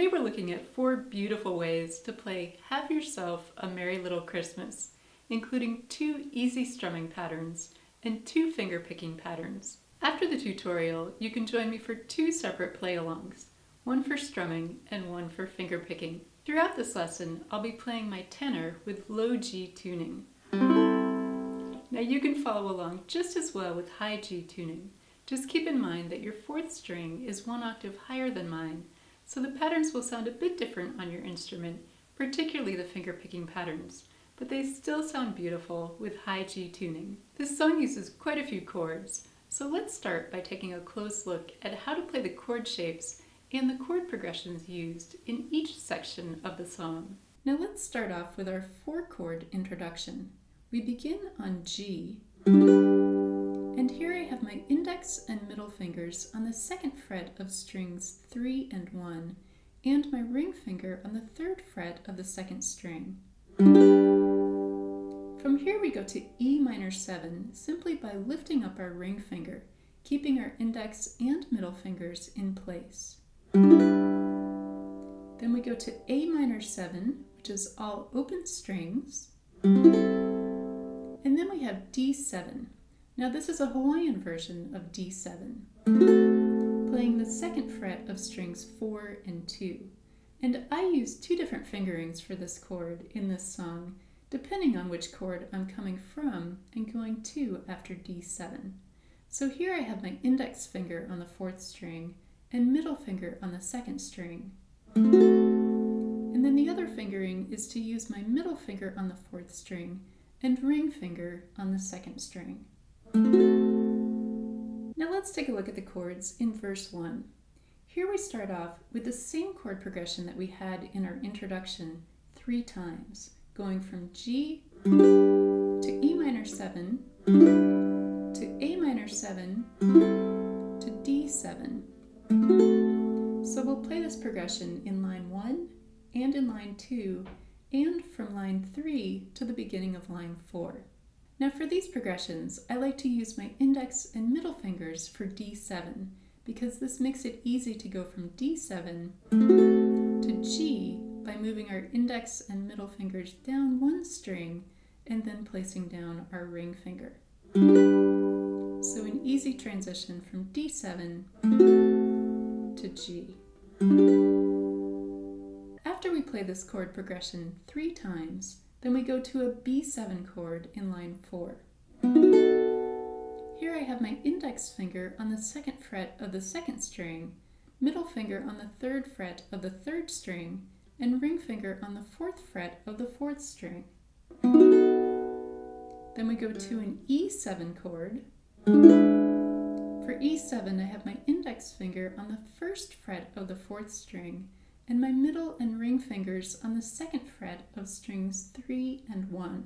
Today we're looking at 4 beautiful ways to play Have Yourself a Merry Little Christmas, including 2 easy strumming patterns and 2 finger-picking patterns. After the tutorial, you can join me for 2 separate play-alongs, one for strumming and one for finger-picking. Throughout this lesson, I'll be playing my tenor with low G tuning. Now you can follow along just as well with high G tuning. Just keep in mind that your 4th string is 1 octave higher than mine, so the patterns will sound a bit different on your instrument, particularly the finger-picking patterns, but they still sound beautiful with high G tuning. This song uses quite a few chords, so let's start by taking a close look at how to play the chord shapes and the chord progressions used in each section of the song. Now let's start off with our 4-chord introduction. We begin on G, and here I have my index and middle fingers on the 2nd fret of strings 3 and 1, and my ring finger on the 3rd fret of the 2nd string. From here we go to E minor 7 simply by lifting up our ring finger, keeping our index and middle fingers in place. Then we go to A minor 7, which is all open strings, and then we have D7. Now this is a Hawaiian version of D7, playing the 2nd fret of strings 4 and 2. And I use 2 different fingerings for this chord in this song, depending on which chord I'm coming from and going to after D7. So here I have my index finger on the 4th string and middle finger on the 2nd string. And then the other fingering is to use my middle finger on the 4th string and ring finger on the 2nd string. Now let's take a look at the chords in verse 1. Here we start off with the same chord progression that we had in our introduction 3 times, going from G to E minor 7 to A minor 7 to D7. So we'll play this progression in line 1 and in line 2 and from line 3 to the beginning of line 4. Now for these progressions, I like to use my index and middle fingers for D7 because this makes it easy to go from D7 to G by moving our index and middle fingers down 1 string and then placing down our ring finger. So an easy transition from D7 to G. After we play this chord progression 3 times, then we go to a B7 chord in line 4. Here I have my index finger on the 2nd fret of the 2nd string, middle finger on the 3rd fret of the 3rd string, and ring finger on the 4th fret of the 4th string. Then we go to an E7 chord. For E7 I have my index finger on the 1st fret of the 4th string, and my middle and ring fingers on the 2nd fret of strings 3 and 1.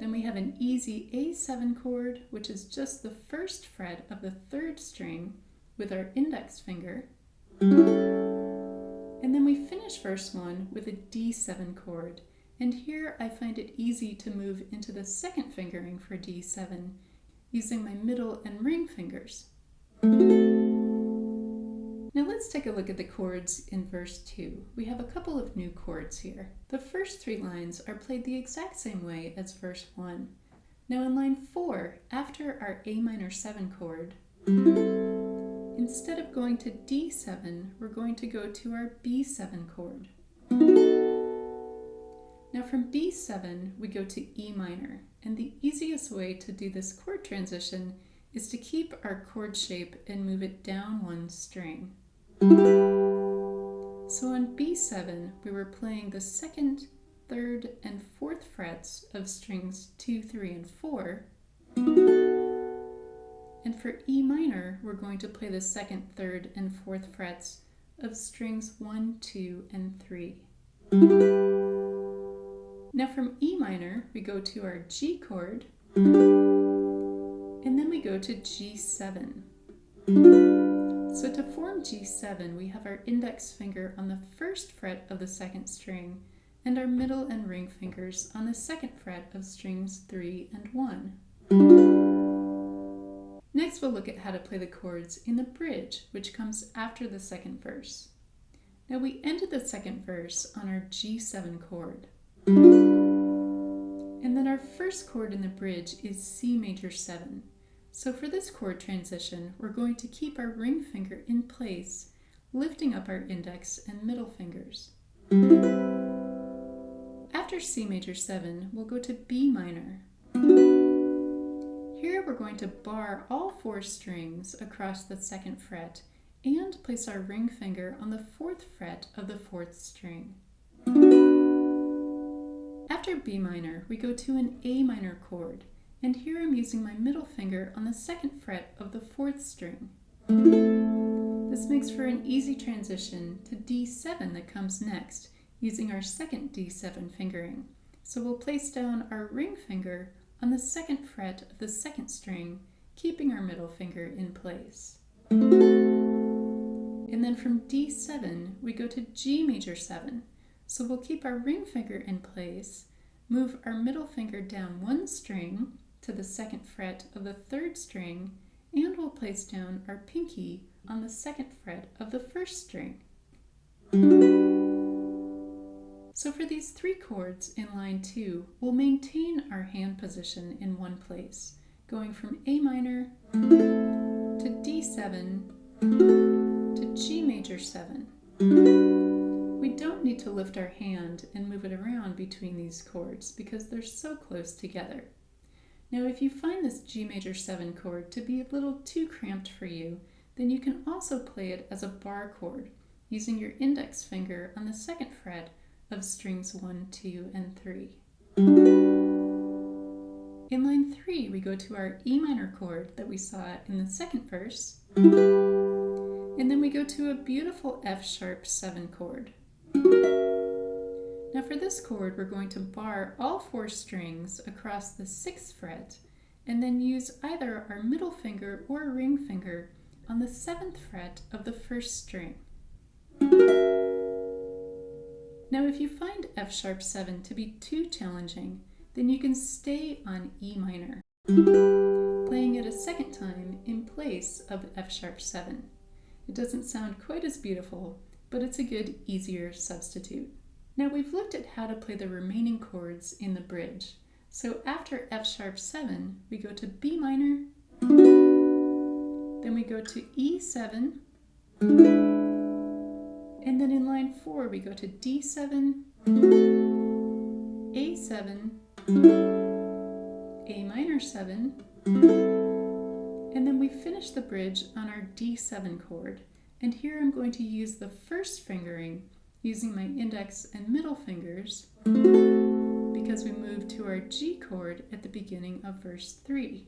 Then we have an easy A7 chord, which is just the 1st fret of the 3rd string with our index finger. And then we finish verse 1 with a D7 chord, and here I find it easy to move into the 2nd fingering for D7 using my middle and ring fingers. Now let's take a look at the chords in verse 2. We have a couple of new chords here. The first 3 lines are played the exact same way as verse 1. Now in line 4, after our A minor 7 chord, instead of going to D7, we're going to go to our B7 chord. Now from B7, we go to E minor, and the easiest way to do this chord transition is to keep our chord shape and move it down 1 string. So on B7, we were playing the 2nd, 3rd, and 4th frets of strings 2, 3, and 4. And for E minor, we're going to play the 2nd, 3rd, and 4th frets of strings 1, 2, and 3. Now from E minor, we go to our G chord, and then we go to G7. So to form G7, we have our index finger on the 1st fret of the 2nd string, and our middle and ring fingers on the 2nd fret of strings 3 and 1. Next, we'll look at how to play the chords in the bridge, which comes after the second verse. Now, we ended the second verse on our G7 chord. And then our first chord in the bridge is C major 7. So for this chord transition, we're going to keep our ring finger in place, lifting up our index and middle fingers. After C major 7, we'll go to B minor. Here we're going to bar all 4 strings across the 2nd fret and place our ring finger on the 4th fret of the 4th string. After B minor, we go to an A minor chord, and here I'm using my middle finger on the 2nd fret of the 4th string. This makes for an easy transition to D7 that comes next, using our 2nd D7 fingering. So we'll place down our ring finger on the 2nd fret of the 2nd string, keeping our middle finger in place. And then from D7, we go to G major 7. So we'll keep our ring finger in place, move our middle finger down 1 string to the 2nd fret of the 3rd string, and we'll place down our pinky on the 2nd fret of the 1st string. So for these 3 chords in line 2, we'll maintain our hand position in one place, going from A minor to D7 to G major 7. We don't need to lift our hand and move it around between these chords because they're so close together. Now, if you find this G major 7 chord to be a little too cramped for you, then you can also play it as a bar chord, using your index finger on the 2nd fret of strings 1, 2, and 3. In line 3, we go to our E minor chord that we saw in the 2nd verse, and then we go to a beautiful F sharp 7 chord. Now for this chord, we're going to bar all 4 strings across the 6th fret, and then use either our middle finger or ring finger on the 7th fret of the 1st string. Now if you find F sharp 7 to be too challenging, then you can stay on E minor, playing it a 2nd time in place of F sharp 7. It doesn't sound quite as beautiful, but it's a good, easier substitute. Now we've looked at how to play the remaining chords in the bridge. So after F sharp 7, we go to B minor, then we go to E7, and then in line 4 we go to D7, A7, A minor 7, and then we finish the bridge on our D7 chord. And here I'm going to use the first fingering using my index and middle fingers because we moved to our G chord at the beginning of verse 3.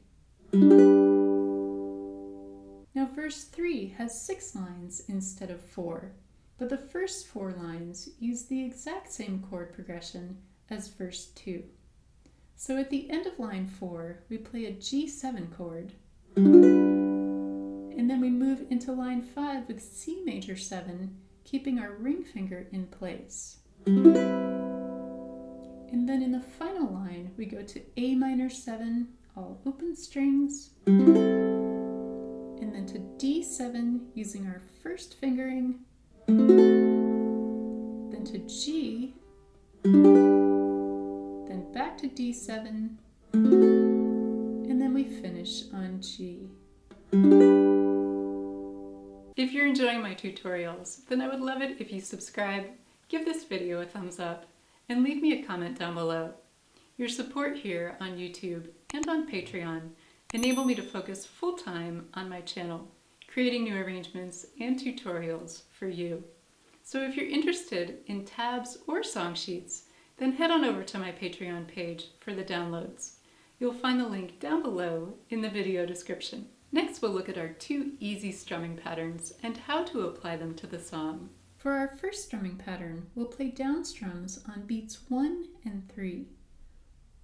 Now verse 3 has 6 lines instead of 4, but the first 4 lines use the exact same chord progression as verse 2. So at the end of line 4, we play a G7 chord, and then we move into line 5 with C major 7, keeping our ring finger in place. And then in the final line, we go to A minor 7, all open strings, and then to D7 using our first fingering, then to G, then back to D7, and then we finish on G. If you're enjoying my tutorials, then I would love it if you subscribe, give this video a thumbs up, and leave me a comment down below. Your support here on YouTube and on Patreon enable me to focus full-time on my channel, creating new arrangements and tutorials for you. So if you're interested in tabs or song sheets, then head on over to my Patreon page for the downloads. You'll find the link down below in the video description. Next, we'll look at our 2 easy strumming patterns and how to apply them to the song. For our first strumming pattern, we'll play down strums on beats 1 and 3.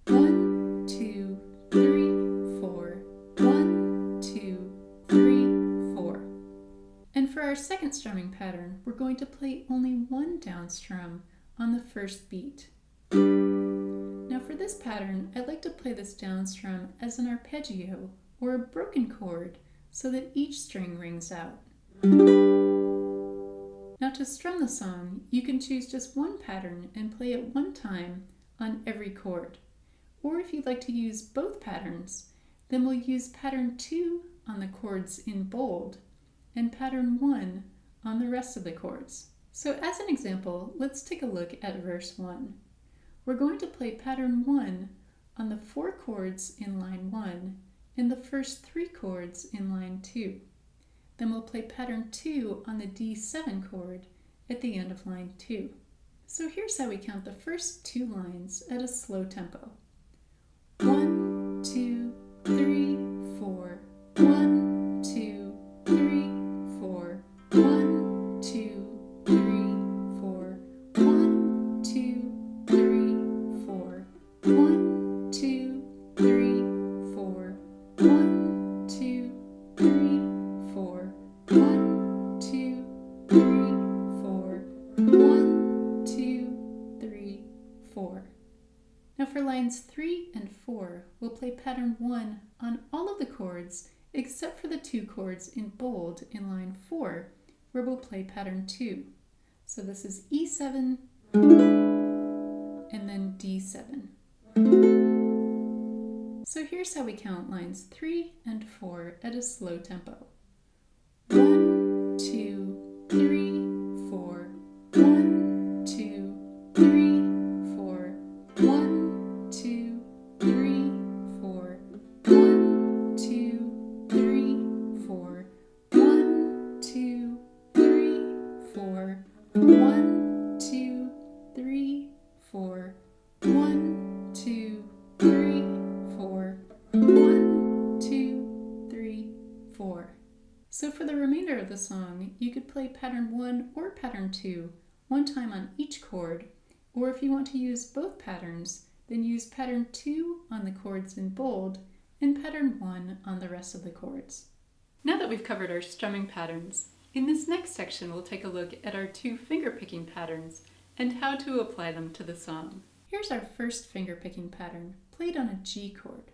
1, 2, 3, 4. 1, 2, 3, 4. And for our second strumming pattern, we're going to play only 1 down strum on the first beat. Now for this pattern, I'd like to play this down strum as an arpeggio or a broken chord so that each string rings out. Now to strum the song, you can choose just one pattern and play it one time on every chord. Or if you'd like to use both patterns, then we'll use pattern 2 on the chords in bold and pattern 1 on the rest of the chords. So as an example, let's take a look at verse 1. We're going to play pattern 1 on the 4 chords in line 1 and the first 3 chords in line 2. Then we'll play pattern 2 on the D7 chord at the end of line 2. So here's how we count the first 2 lines at a slow tempo. 1, 2, 3, 4. 1, 2, 3, 4. 1, 2, 3, 4. 1, 2, 3, 4. 1, 2, 3, 4. 1, 2, 3, 4. 1, 2, 3, 4. 1, 2, 3, 4. Now for lines 3 and 4, we'll play pattern 1 on all of the chords except for the 2 chords in bold in line 4, where we'll play pattern 2. So this is E7 and then D7. So here's how we count lines 3 and 4 at a slow tempo. 1, 2, 3, 4. 1, 2, 3, 4. 1, 2, 3, 4. 1, 2, 3, 4. 1, 2, 3, 4. 1, 2, 3, 4. 1, 2, 3, 4. 1, 2, 3, 4. So for the remainder of the song, you could play pattern 1 or pattern 2 one time on each chord, or if you want to use both patterns, then use pattern 2 on the chords in bold and pattern 1 on the rest of the chords. Now that we've covered our strumming patterns, in this next section we'll take a look at our 2 fingerpicking patterns and how to apply them to the song. Here's our first fingerpicking pattern, played on a G chord.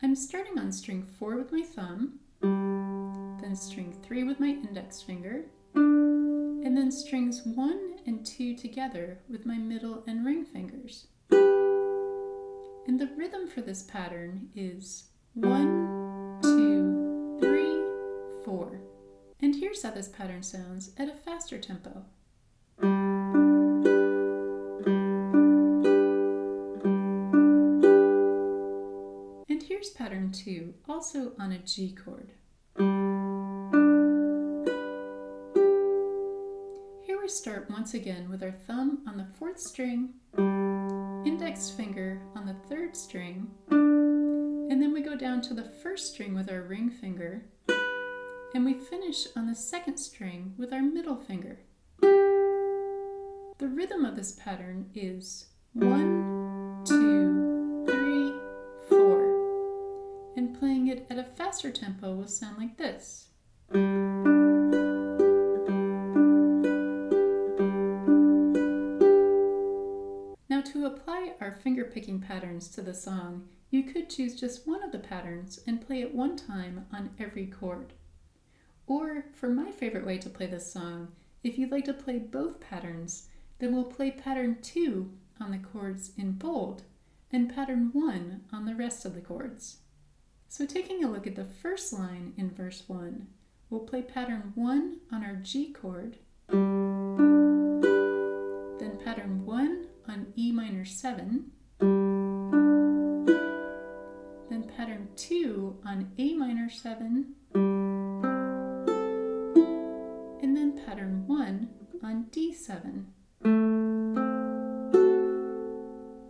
I'm starting on string 4 with my thumb, then string 3 with my index finger, and then strings 1 and 2 together with my middle and ring fingers. And the rhythm for this pattern is 1, 2, 3, 4. And here's how this pattern sounds at a faster tempo. And here's pattern 2, also on a G chord. Here we start once again with our thumb on the 4th string, index finger on the 3rd string, and then we go down to the 1st string with our ring finger, and we finish on the 2nd string with our middle finger. The rhythm of this pattern is 1, 2, 3, 4, and playing it at a faster tempo will sound like this. Now to apply our fingerpicking patterns to the song, you could choose just one of the patterns and play it one time on every chord. Or, for my favorite way to play this song, if you'd like to play both patterns, then we'll play pattern 2 on the chords in bold and pattern 1 on the rest of the chords. So taking a look at the first line in verse 1, we'll play pattern 1 on our G chord, then pattern 1 on E minor 7, then pattern 2 on A minor 7, and then pattern 1 on D7.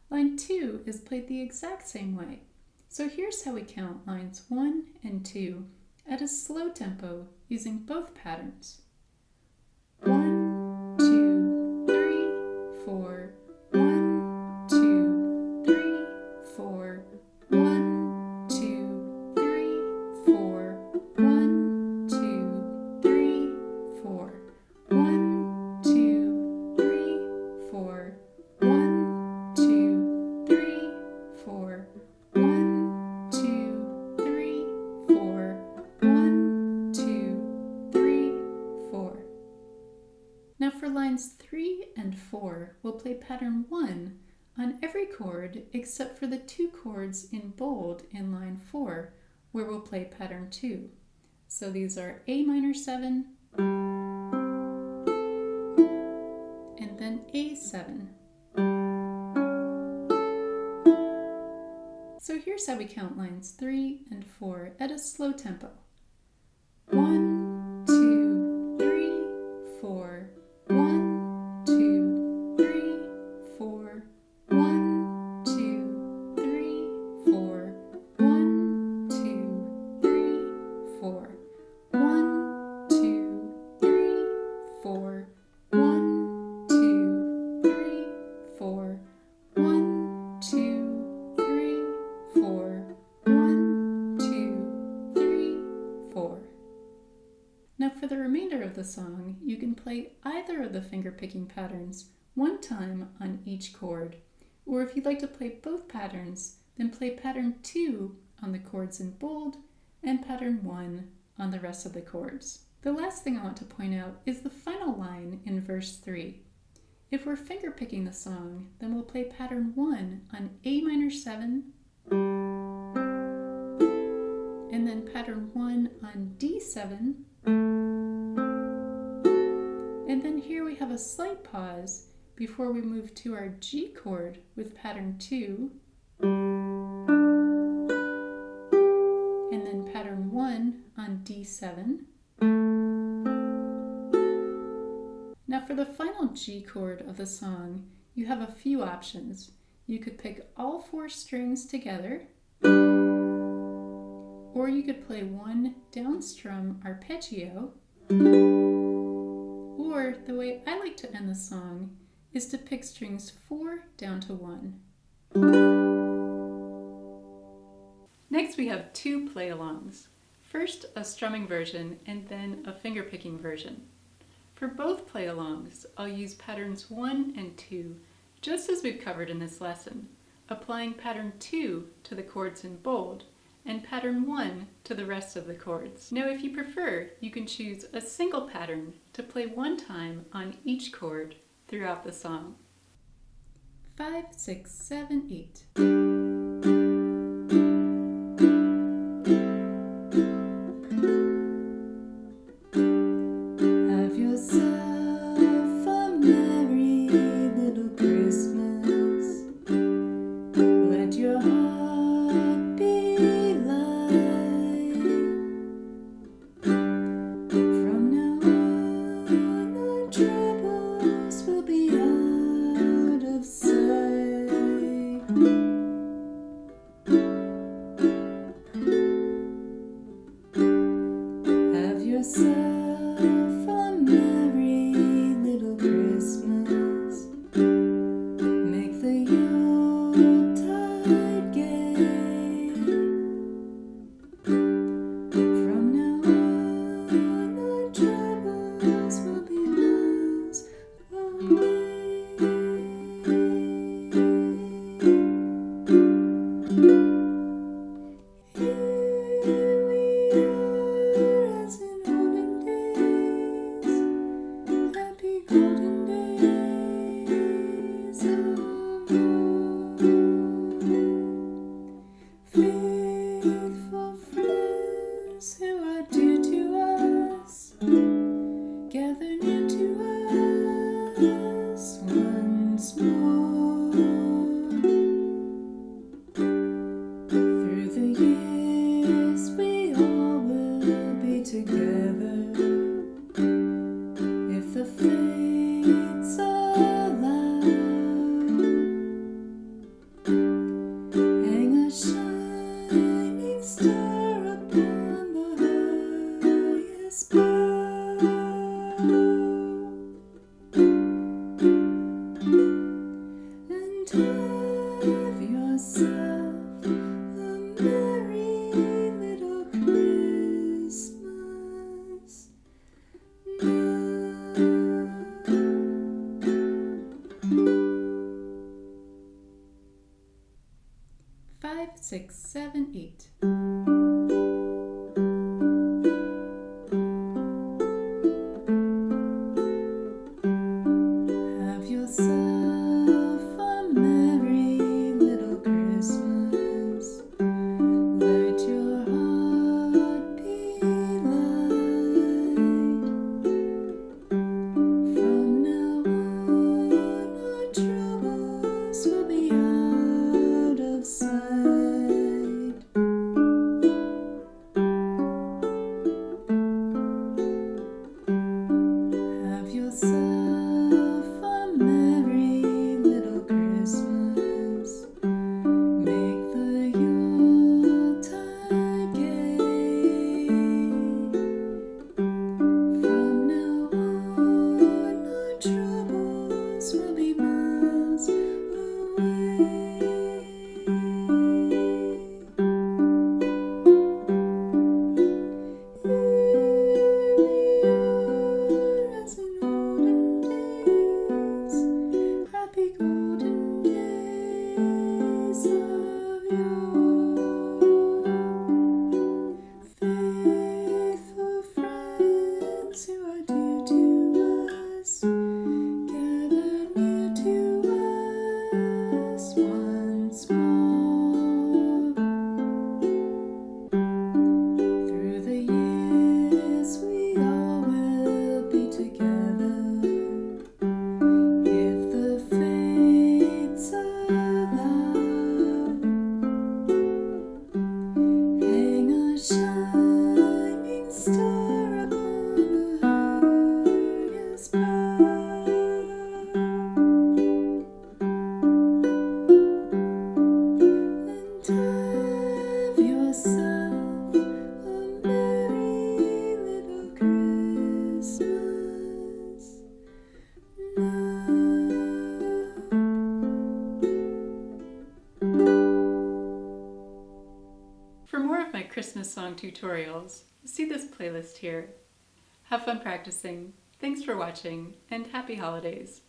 Line 2 is played the exact same way. So here's how we count lines 1 and 2 at a slow tempo using both patterns. 1, 2, 3, 4. 1, 2, 3, 4. 1, 2, 3, 4. 1, 2, 3, 4. 1, 2, 3, 4. 4, we'll play pattern 1 on every chord except for the 2 chords in bold in line 4, where we'll play pattern 2. So these are A minor 7 and then A7. So here's how we count lines 3 and 4 at a slow tempo. 1, 2, 3, 4. 1, 2, 3, 4. 1, 2, 3, 4. 1, 2, 3, 4. 1, 2, 3, 4. 1, 2, 3, 4. 1, 2, 3, 4. 1, 2, 3, 4. Now for the remainder of the song, you can play either of the finger-picking patterns one time on each chord, or if you'd like to play both patterns, then play pattern 2 on the chords in bold and pattern 1 on the rest of the chords. The last thing I want to point out is the final line in verse 3. If we're finger-picking the song, then we'll play pattern 1 on A minor 7, and then pattern 1 on D7, and then here we have a slight pause before we move to our G chord with pattern 2, and then pattern 1 on D7. Now for the final G chord of the song, you have a few options. You could pick all 4 strings together, or you could play one down strum arpeggio, or the way I like to end the song is to pick strings 4 down to 1. Next we have 2 play-alongs. First a strumming version and then a finger-picking version. For both play-alongs, I'll use patterns 1 and 2, just as we've covered in this lesson, applying pattern 2 to the chords in bold and pattern 1 to the rest of the chords. Now if you prefer, you can choose a single pattern to play one time on each chord throughout the song. 5, 6, 7, 8. Have yourself a merry little Christmas. Let your heart be light. From now on, our troubles will be out of sight. Have yourself a merry little Christmas. Make the Yuletide gay. From now on, our troubles will be miles away. Here we are as in olden days, happy golden days of old. Faithful friends who are dear to us, gather near to us once more. Through the years we all will be together, if the fates allow. Hang a shining star upon the highest bough, and have yourself a merry little Christmas now. 5, 6, 7, 8. Have yourself For more of my Christmas song tutorials, see this playlist here. Have fun practicing. Thanks for watching, and happy holidays.